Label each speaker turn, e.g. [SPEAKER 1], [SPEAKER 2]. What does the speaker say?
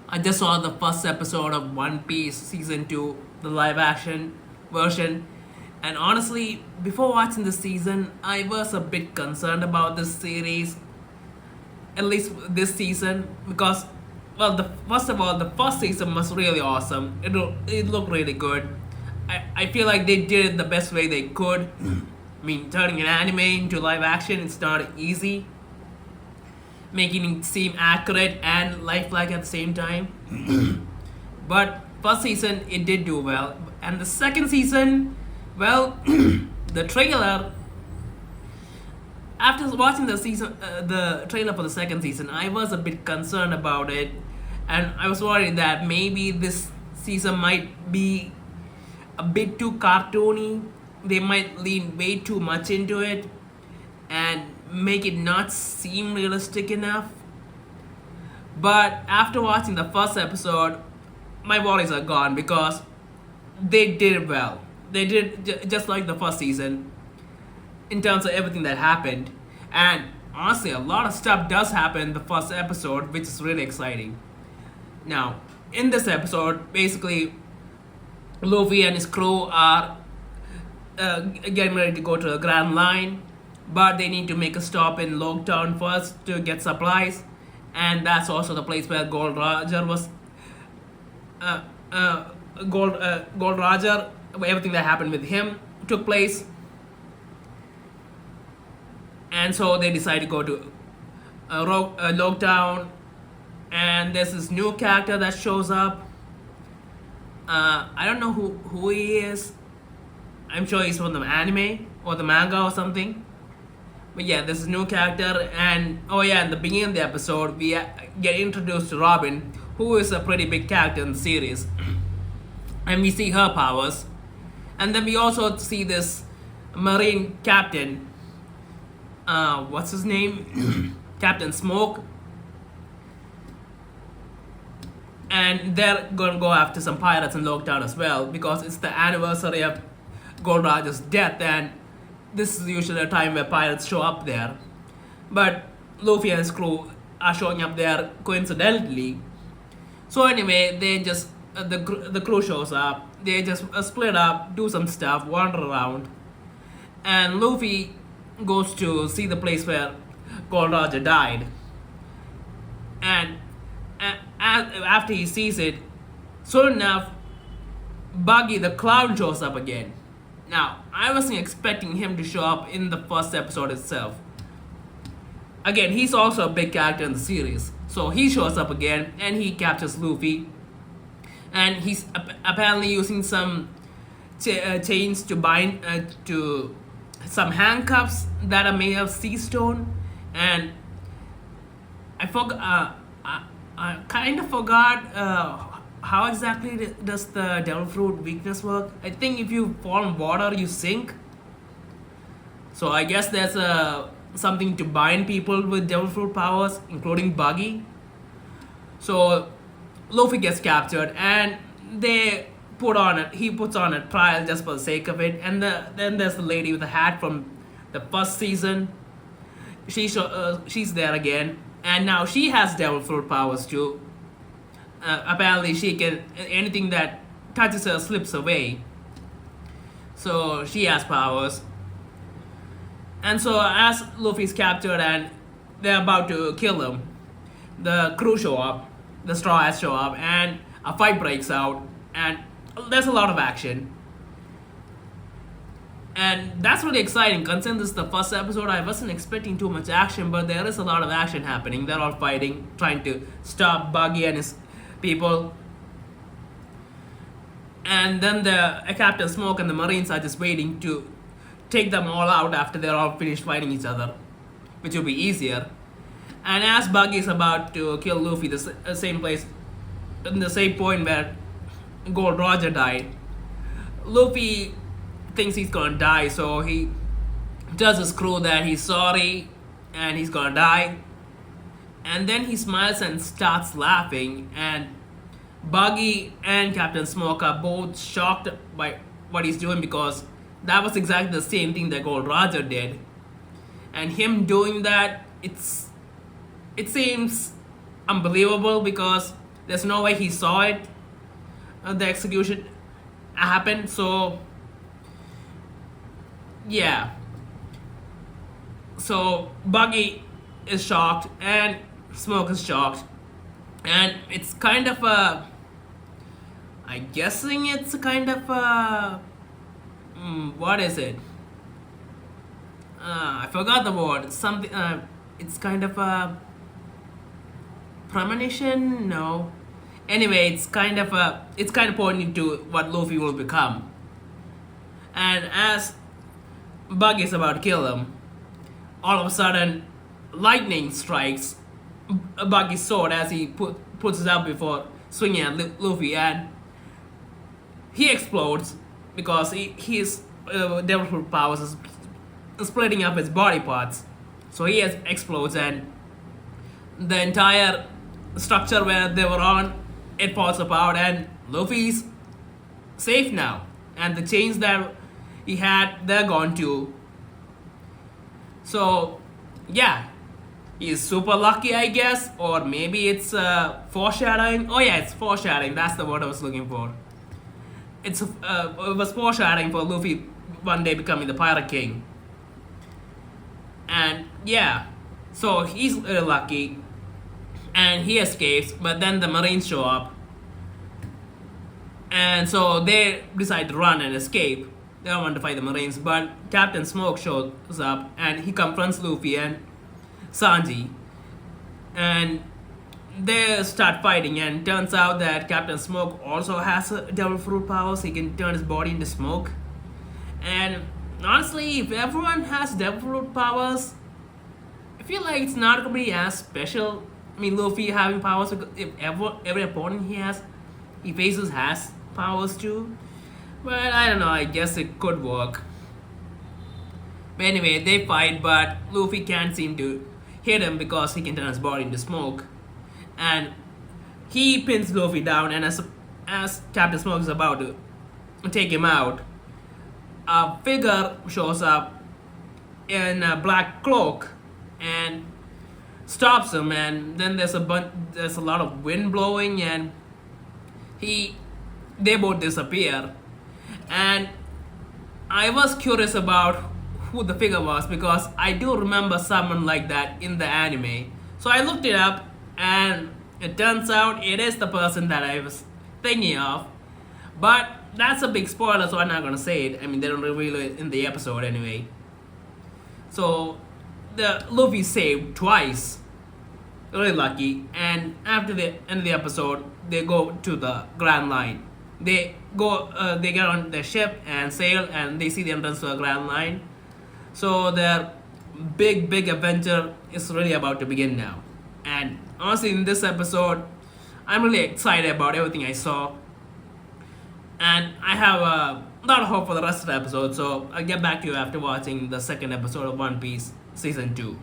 [SPEAKER 1] I just saw the first episode of One Piece season 2, the live action version. And honestly, before watching this season, I was a bit concerned about this series, at least this season, because, well, first of all, the first season was really awesome. It looked really good. I feel like they did it the best way they could. I mean, turning an anime into live action, it's not easy. Making it seem accurate and lifelike at the same time. But first season it did do well, and the second season, well, the trailer. After watching the trailer for the second season, I was a bit concerned about it, and I was worried that maybe this season might be a bit too cartoony. They might lean way too much into it, and make it not seem realistic enough. But after watching the first episode, my worries are gone because they did well. They did just like the first season in terms of everything that happened. And honestly, a lot of stuff does happen in the first episode, which is really exciting. Now, in this episode, basically, Luffy and his crew are getting ready to go to the Grand Line, but they need to make a stop in Logtown first to get supplies, and that's also the place where Gold Roger was. Uh, uh, Gold Roger, everything that happened with him took place, and so they decide to go to Logtown, and there's this new character that shows up. I don't know who he is. I'm sure he's from the anime or the manga or something. But yeah, this is a new character, and oh yeah, in the beginning of the episode, we get introduced to Robin, who is a pretty big character in the series, and we see her powers, and then we also see this Marine captain. What's his name? Captain Smoke, and they're gonna go after some pirates in Logtown as well because it's the anniversary of Gold Roger's death, and this is usually a time where pirates show up there. But Luffy and his crew are showing up there coincidentally. So anyway, they just the crew shows up. They just split up, do some stuff, wander around, and Luffy goes to see the place where Gold Roger died. And after he sees it, soon enough, Buggy the clown shows up again. Now, I wasn't expecting him to show up in the first episode itself. Again, he's also a big character in the series. So he shows up again and he captures Luffy. And he's apparently using some chains to bind to some handcuffs that are made of sea stone. And I forgot. I kind of forgot how exactly does the devil fruit weakness work. I think if you fall in water, you sink. So I guess there's something to bind people with devil fruit powers, including Buggy. So Luffy gets captured, and they he puts on a trial just for the sake of it. And then there's the lady with the hat from the first season. She's there again, and now she has devil fruit powers too. Apparently, she can anything that touches her slips away. So she has powers. And so as Luffy's captured and they're about to kill him, the crew show up, the Straw Hats show up, and a fight breaks out, and there's a lot of action. And that's really exciting. Considering this is the first episode, I wasn't expecting too much action, but there is a lot of action happening. They're all fighting, trying to stop Buggy and his people. And then the Captain Smoke and the Marines are just waiting to take them all out after they're all finished fighting each other, which will be easier. And as Buggy is about to kill Luffy, the same place, in the same point where Gold Roger died, Luffy thinks he's gonna die, so he tells his crew that he's sorry and he's gonna die. And then he smiles and starts laughing, and Buggy and Captain Smoke are both shocked by what he's doing because that was exactly the same thing that Gold Roger did. And him doing that, it seems unbelievable because There's no way he saw it, the execution happened. So yeah, so Buggy is shocked and Smoke is shocked, and it's kind of a, I'm guessing it's a kind of a, what is it? I forgot the word. It's something. It's kind of a premonition. No. Anyway, it's kind of pointing to what Luffy will become. And as Bug is about to kill him, all of a sudden, lightning strikes Buggy's sword as he puts it up before swinging at Luffy, and he explodes because his devil fruit powers is splitting up his body parts. So he explodes, and the entire structure where they were on, it falls apart, and Luffy's safe now. And the chains that he had, they're gone too. So yeah, he's super lucky, I guess, or maybe it's foreshadowing. Oh yeah, it's foreshadowing. That's the word I was looking for. It was foreshadowing for Luffy one day becoming the Pirate King. And yeah, so he's lucky, and he escapes. But then the Marines show up, and so they decide to run and escape. They don't want to fight the Marines, but Captain Smoke shows up, and he confronts Luffy and Sanji, and they start fighting. And turns out that Captain Smoke also has devil fruit powers. He can turn his body into smoke. And honestly, if everyone has devil fruit powers, I feel like it's not gonna be as special. I mean, Luffy having powers, if every opponent he faces has powers too. But I don't know, I guess it could work. But anyway, they fight, but Luffy can't seem to hit him because he can turn his body into smoke. And he pins Luffy down, and as Captain Smoke is about to take him out, a figure shows up in a black cloak and stops him. And then there's a lot of wind blowing, and they both disappear. And I was curious about who the figure was, because I do remember someone like that in the anime. So I looked it up, and it turns out it is the person that I was thinking of. But that's a big spoiler, so I'm not gonna say it. I mean, they don't reveal it in the episode anyway. So the Luffy saved twice. Really lucky. And after the end of the episode, they go to the Grand Line. They get on their ship and sail, and they see the entrance to the Grand Line. So their big adventure is really about to begin now. And honestly, in this episode, I'm really excited about everything I saw. And I have a lot of hope for the rest of the episode, so I'll get back to you after watching the second episode of One Piece Season 2.